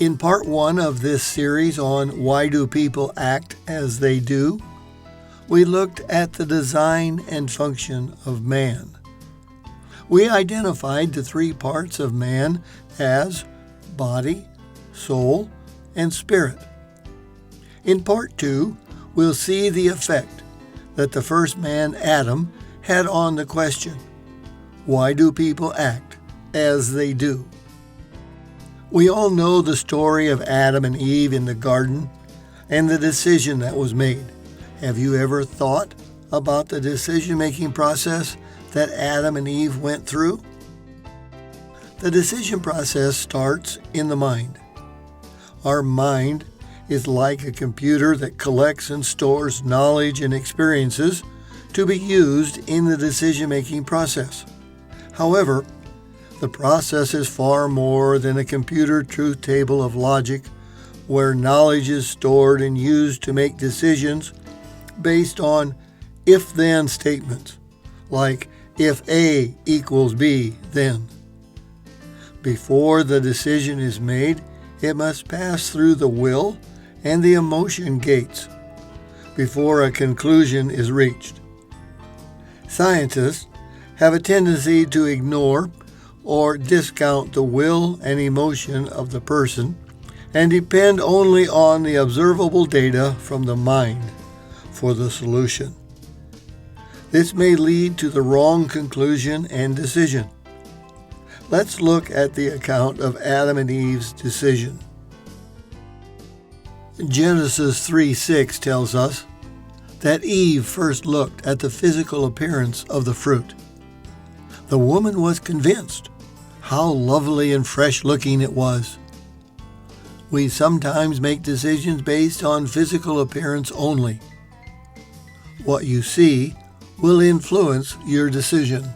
In part 1 of this series on why do people act as they do, we looked at the design and function of man. We identified the 3 parts of man as body, soul, and spirit. In part 2, we'll see the effect that the first man, Adam, had on the question, why do people act as they do? We all know the story of Adam and Eve in the garden and the decision that was made. Have you ever thought about the decision-making process that Adam and Eve went through? The decision process starts in the mind. Our mind is like a computer that collects and stores knowledge and experiences to be used in the decision-making process. However, the process is far more than a computer truth table of logic where knowledge is stored and used to make decisions based on if-then statements, like if A equals B, then. Before the decision is made, it must pass through the will and the emotion gates before a conclusion is reached. Scientists have a tendency to ignore or discount the will and emotion of the person and depend only on the observable data from the mind for the solution. This may lead to the wrong conclusion and decision. Let's look at the account of Adam and Eve's decision. Genesis 3:6 tells us that Eve first looked at the physical appearance of the fruit. The woman was convinced how lovely and fresh-looking it was. We sometimes make decisions based on physical appearance only. What you see will influence your decision.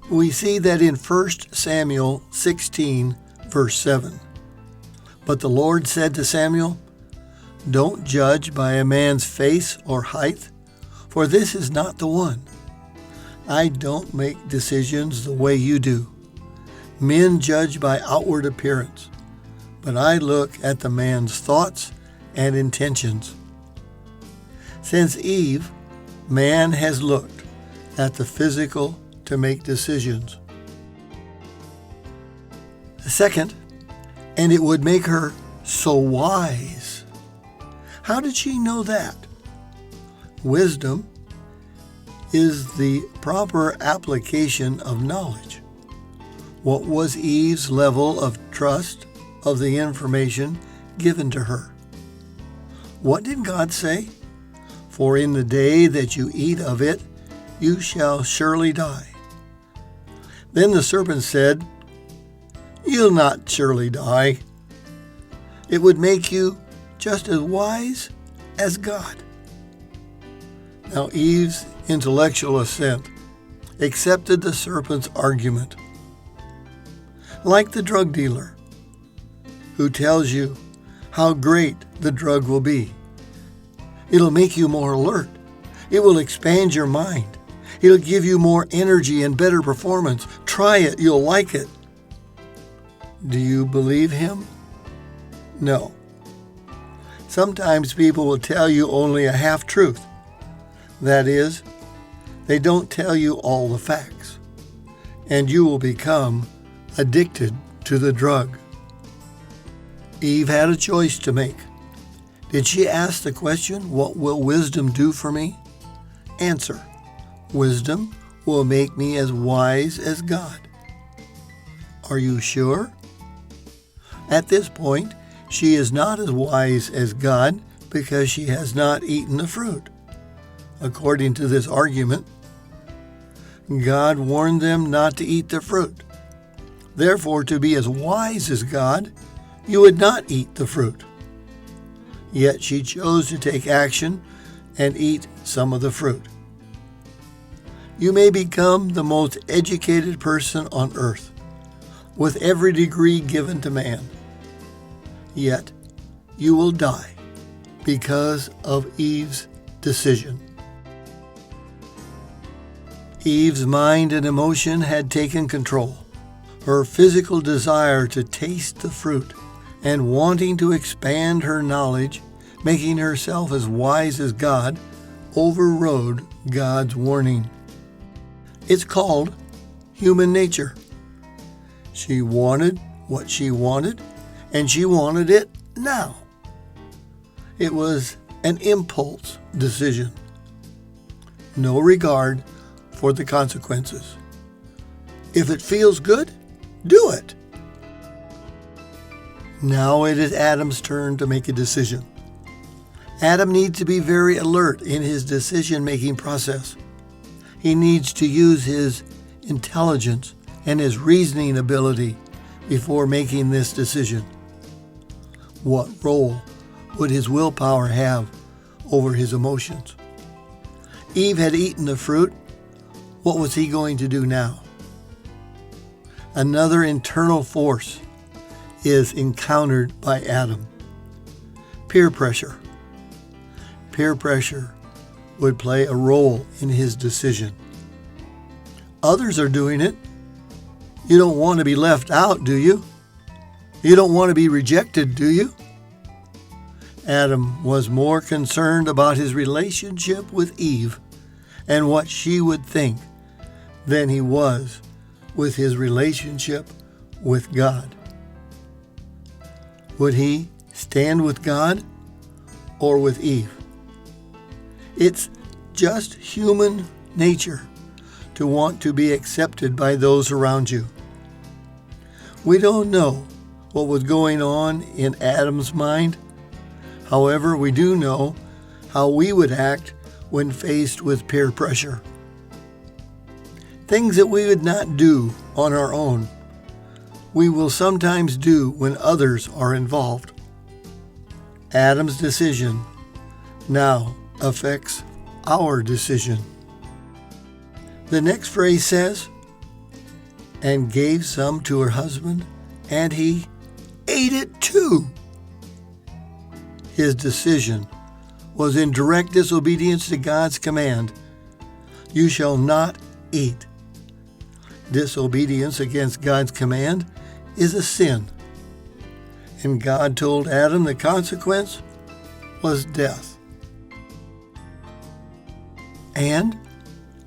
We see that in 1 Samuel 16, verse 7. But the Lord said to Samuel, "Don't judge by a man's face or height, for this is not the one. I don't make decisions the way you do. Men judge by outward appearance, but I look at the man's thoughts and intentions." Since Eve, man has looked at the physical to make decisions. Second, and it would make her so wise. How did she know that? Wisdom is the proper application of knowledge. What was Eve's level of trust of the information given to her? What did God say? "For in the day that you eat of it, you shall surely die." Then the serpent said, "You'll not surely die. It would make you just as wise as God." Now Eve's intellectual assent accepted the serpent's argument. Like the drug dealer who tells you how great the drug will be. It'll make you more alert. It will expand your mind. It'll give you more energy and better performance. Try it, you'll like it. Do you believe him? No. Sometimes people will tell you only a half-truth. That is, they don't tell you all the facts, and you will become addicted to the drug. Eve had a choice to make. Did she ask the question, "What will wisdom do for me?" Answer, "Wisdom will make me as wise as God." Are you sure? At this point, she is not as wise as God because she has not eaten the fruit. According to this argument, God warned them not to eat the fruit. Therefore, to be as wise as God, you would not eat the fruit. Yet she chose to take action and eat some of the fruit. You may become the most educated person on earth, with every degree given to man. Yet you will die because of Eve's decision. Eve's mind and emotion had taken control. Her physical desire to taste the fruit and wanting to expand her knowledge, making herself as wise as God, overrode God's warning. It's called human nature. She wanted what she wanted, and she wanted it now. It was an impulse decision. No regard for the consequences. If it feels good, do it. Now it is Adam's turn to make a decision. Adam needs to be very alert in his decision-making process. He needs to use his intelligence and his reasoning ability before making this decision. What role would his willpower have over his emotions? Eve had eaten the fruit. What was he going to do now? Another internal force is encountered by Adam. Peer pressure. Peer pressure would play a role in his decision. Others are doing it. You don't want to be left out, do you? You don't want to be rejected, do you? Adam was more concerned about his relationship with Eve and what she would think than he was with his relationship with God. Would he stand with God or with Eve? It's just human nature to want to be accepted by those around you. We don't know what was going on in Adam's mind. However, we do know how we would act when faced with peer pressure. Things that we would not do on our own, we will sometimes do when others are involved. Adam's decision now affects our decision. The next phrase says, "And gave some to her husband, and he ate it too." His decision was in direct disobedience to God's command, "You shall not eat." Disobedience against God's command is a sin, and God told Adam the consequence was death. And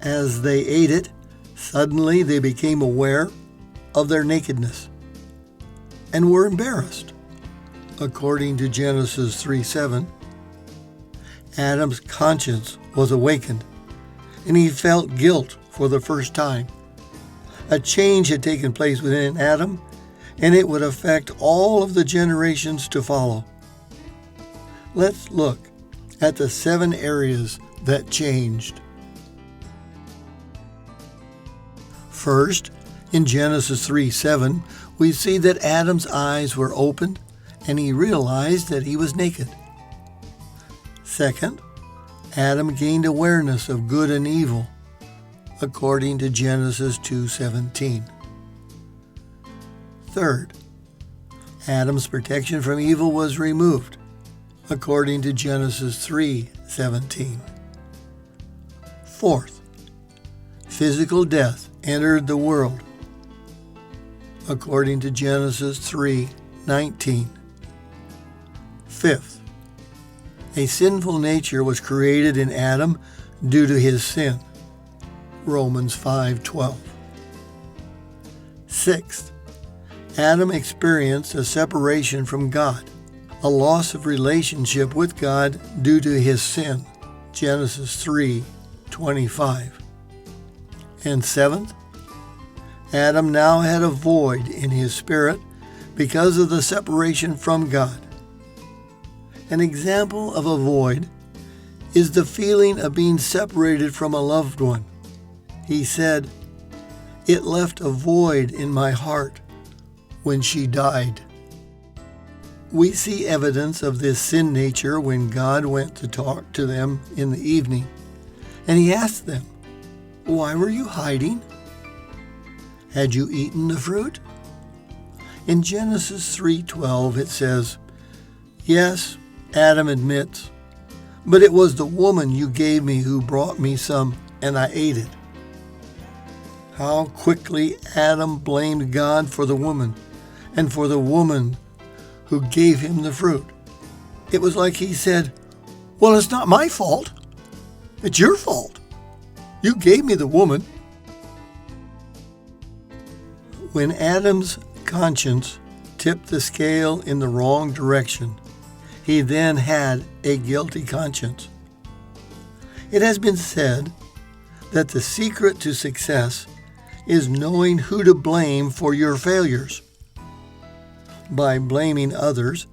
as they ate it, suddenly they became aware of their nakedness and were embarrassed. According to Genesis 3:7, Adam's conscience was awakened, and he felt guilt for the first time. A change had taken place within Adam, and it would affect all of the generations to follow. Let's look at the 7 areas that changed. First, in Genesis 3:7, we see that Adam's eyes were opened and he realized that he was naked. Second, Adam gained awareness of good and evil, according to Genesis 2:17. Third, Adam's protection from evil was removed, according to Genesis 3:17. Fourth, physical death entered the world, according to Genesis 3:19. Fifth, a sinful nature was created in Adam due to his sin, Romans 5:12. Sixth, Adam experienced a separation from God, a loss of relationship with God due to his sin, Genesis 3:25. And seventh, Adam now had a void in his spirit because of the separation from God. An example of a void is the feeling of being separated from a loved one. He said, "It left a void in my heart when she died." We see evidence of this sin nature when God went to talk to them in the evening, and he asked them, "Why were you hiding? Had you eaten the fruit?" In Genesis 3:12 it says, "Yes," Adam admits, "but it was the woman you gave me who brought me some, and I ate it." How quickly Adam blamed God for the woman, and for the woman who gave him the fruit. It was like he said, "Well, it's not my fault. It's your fault. You gave me the woman." When Adam's conscience tipped the scale in the wrong direction, he then had a guilty conscience. It has been said that the secret to success is knowing who to blame for your failures. By blaming others,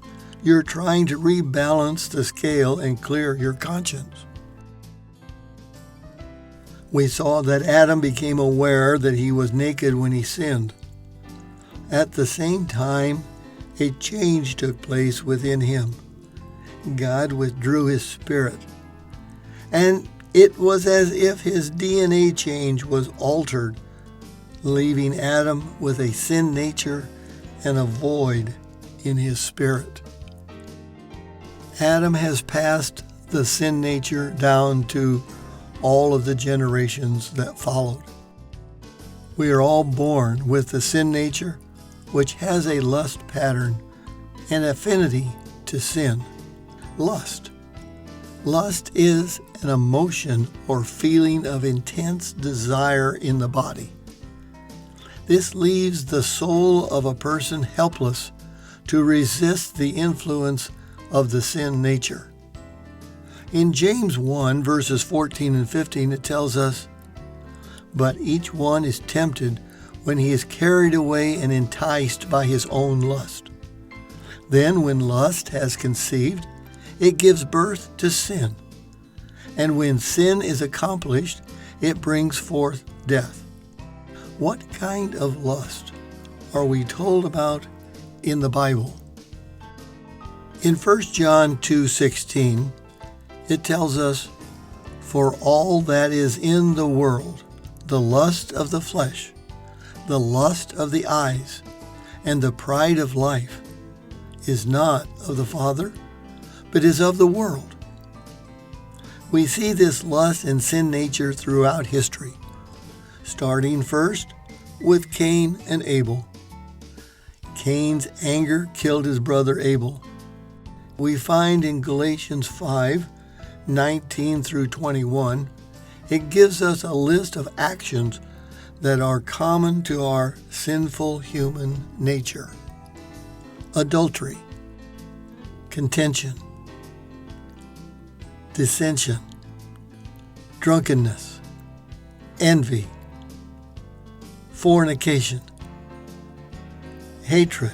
you're trying to rebalance the scale and clear your conscience. We saw that Adam became aware that he was naked when he sinned. At the same time, a change took place within him. God withdrew his spirit, and it was as if his DNA change was altered, leaving Adam with a sin nature and a void in his spirit. Adam has passed the sin nature down to all of the generations that followed. We are all born with the sin nature, which has a lust pattern and affinity to sin. Lust. Lust is an emotion or feeling of intense desire in the body. This leaves the soul of a person helpless to resist the influence of the sin nature. In James 1, verses 14 and 15, it tells us, "But each one is tempted when he is carried away and enticed by his own lust. Then when lust has conceived, it gives birth to sin. And when sin is accomplished, it brings forth death." What kind of lust are we told about in the Bible? In 1 John 2:16, it tells us, "For all that is in the world, the lust of the flesh, the lust of the eyes, and the pride of life, is not of the Father, but is of the world." We see this lust and sin nature throughout history, starting first with Cain and Abel. Cain's anger killed his brother Abel. We find in Galatians 5:19 through 21, it gives us a list of actions that are common to our sinful human nature. Adultery, contention, dissension, drunkenness, envy, fornication, hatred,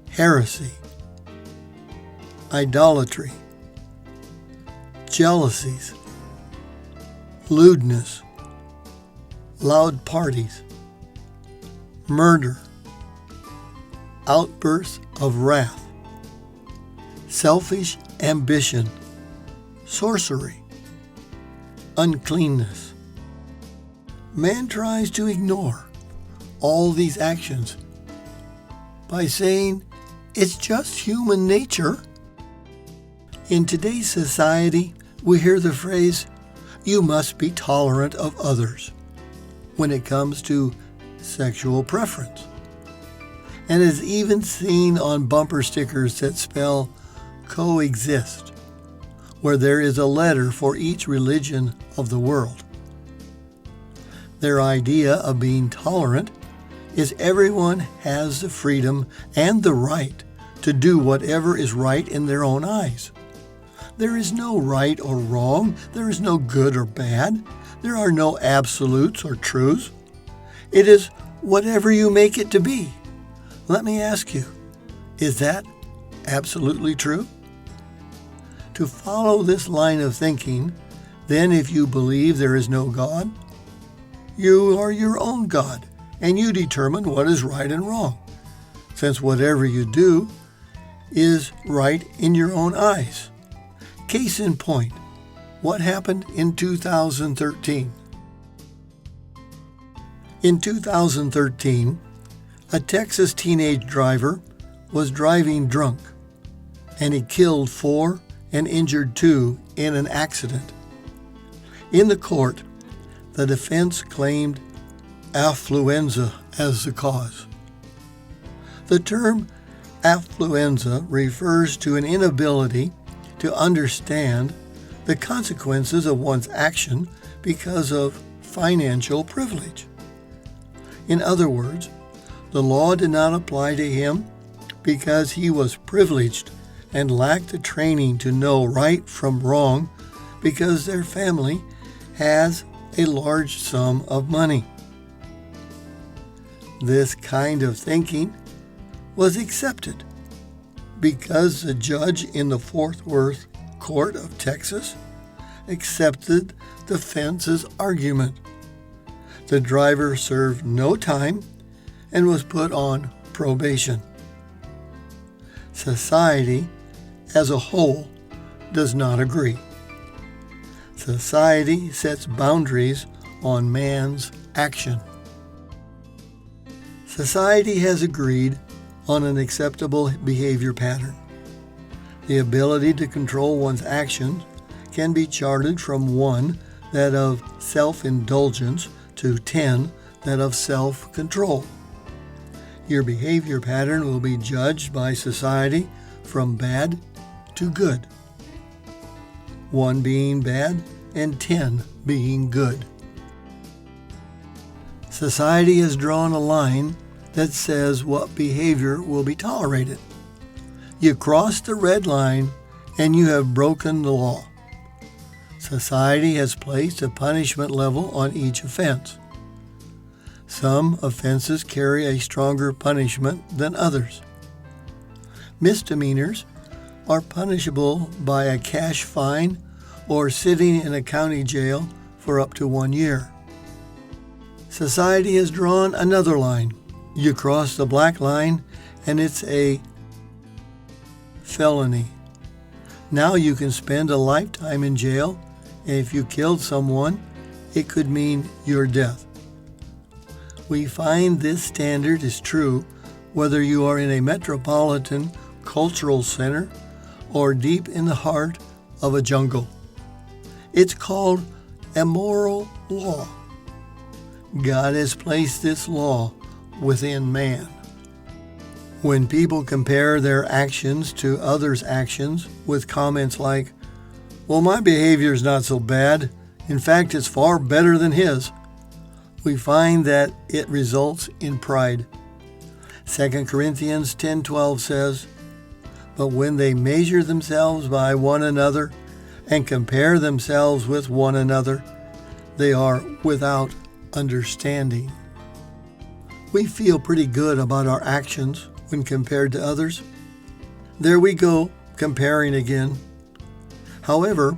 heresy, idolatry, jealousies, lewdness, loud parties, murder, outbursts of wrath, selfish ambition, sorcery, uncleanness. Man tries to ignore all these actions by saying it's just human nature. In today's society, we hear the phrase, "You must be tolerant of others," when it comes to sexual preference, and is even seen on bumper stickers that spell coexist, where there is a letter for each religion of the world. Their idea of being tolerant is everyone has the freedom and the right to do whatever is right in their own eyes. There is no right or wrong. There is no good or bad. There are no absolutes or truths. It is whatever you make it to be. Let me ask you, is that absolutely true? To follow this line of thinking, then if you believe there is no God, you are your own God, and you determine what is right and wrong, since whatever you do is right in your own eyes. Case in point, what happened in 2013? In 2013, a Texas teenage driver was driving drunk, and he killed 4 and injured 2 in an accident. In the court, the defense claimed affluenza as the cause. The term Affluenza refers to an inability to understand the consequences of one's action because of financial privilege. In other words, the law did not apply to him because he was privileged and lacked the training to know right from wrong because their family has a large sum of money. This kind of thinking was accepted because the judge in the Fort Worth Court of Texas accepted the fence's argument. The driver served no time and was put on probation. Society as a whole does not agree. Society sets boundaries on man's action. Society has agreed on an acceptable behavior pattern. The ability to control one's actions can be charted from 1 that of self-indulgence to 10 that of self-control. Your behavior pattern will be judged by society from bad to good, 1 being bad and 10 being good. Society has drawn a line that says what behavior will be tolerated. You cross the red line and you have broken the law. Society has placed a punishment level on each offense. Some offenses carry a stronger punishment than others. Misdemeanors are punishable by a cash fine or sitting in a county jail for up to 1 year. Society has drawn another line. You cross the black line and it's a felony. Now you can spend a lifetime in jail, and if you killed someone, it could mean your death. We find this standard is true whether you are in a metropolitan cultural center or deep in the heart of a jungle. It's called a moral law. God has placed this law within man. When people compare their actions to others' actions with comments like, "Well, my behavior is not so bad. In fact, it's far better than his," we find that it results in pride. 2 Corinthians 10:12 says, "But when they measure themselves by one another and compare themselves with one another, they are without understanding." We feel pretty good about our actions when compared to others. There we go, comparing again. However,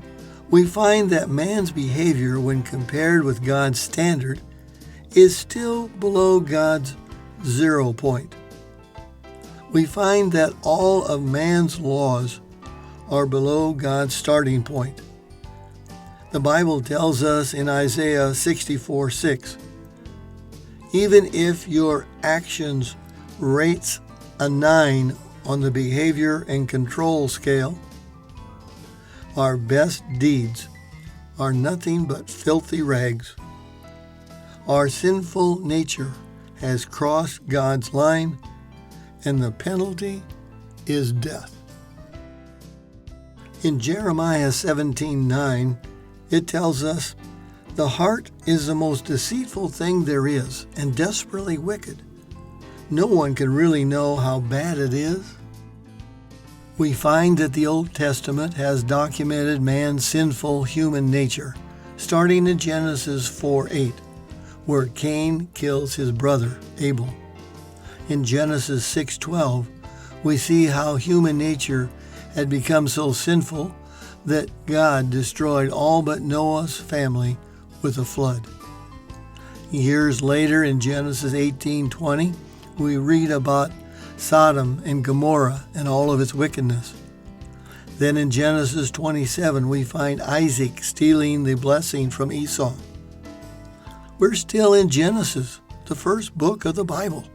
we find that man's behavior when compared with God's standard is still below God's 0 point. We find that all of man's laws are below God's starting point. The Bible tells us in Isaiah 64:6, "Even if your actions rates a 9 on the behavior and control scale, our best deeds are nothing but filthy rags. Our sinful nature has crossed God's line, and the penalty is death." In Jeremiah 17:9, it tells us, "The heart is the most deceitful thing there is, and desperately wicked. No one can really know how bad it is." We find that the Old Testament has documented man's sinful human nature, starting in Genesis 4:8, where Cain kills his brother Abel. In Genesis 6:12, we see how human nature had become so sinful that God destroyed all but Noah's family with a flood. Years later, in Genesis 18:20, we read about Sodom and Gomorrah and all of its wickedness. Then in Genesis 27, we find Isaac stealing the blessing from Esau. We're still in Genesis, the first book of the Bible.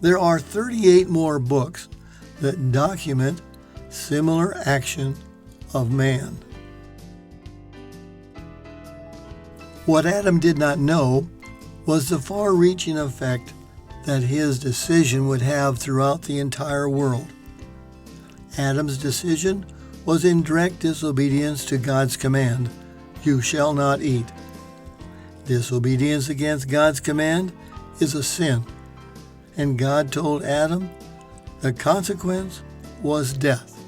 There are 38 more books that document similar action of man. What Adam did not know was the far-reaching effect that his decision would have throughout the entire world. Adam's decision was in direct disobedience to God's command, "You shall not eat." Disobedience against God's command is a sin, and God told Adam the consequence was death.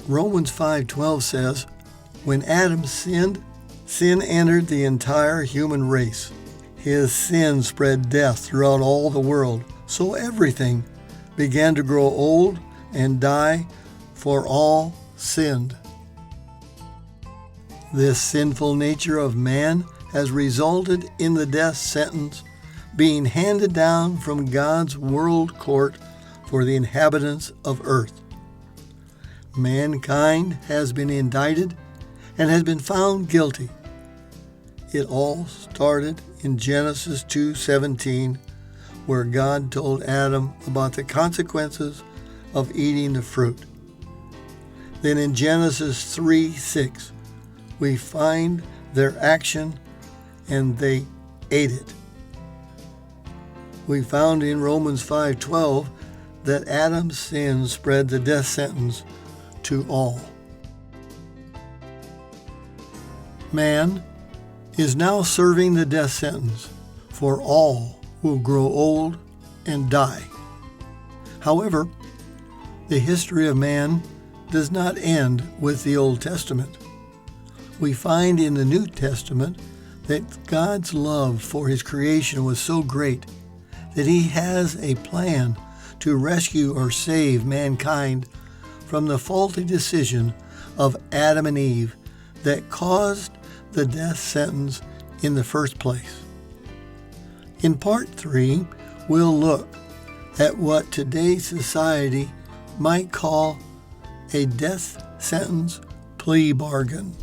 Romans 5:12 says, "When Adam sinned, sin entered the entire human race. His sin spread death throughout all the world, so everything began to grow old and die, for all sinned." This sinful nature of man has resulted in the death sentence being handed down from God's world court for the inhabitants of earth. Mankind has been indicted and has been found guilty. It all started in Genesis 2:17, where God told Adam about the consequences of eating the fruit. Then in Genesis 3:6, we find their action, and they ate it. We found in Romans 5:12 that Adam's sin spread the death sentence to all. Man is now serving the death sentence, for all will grow old and die. However, the history of man does not end with the Old Testament. We find in the New Testament that God's love for his creation was so great that he has a plan to rescue or save mankind from the faulty decision of Adam and Eve that caused the death sentence in the first place. In Part 3, we'll look at what today's society might call a death sentence plea bargain.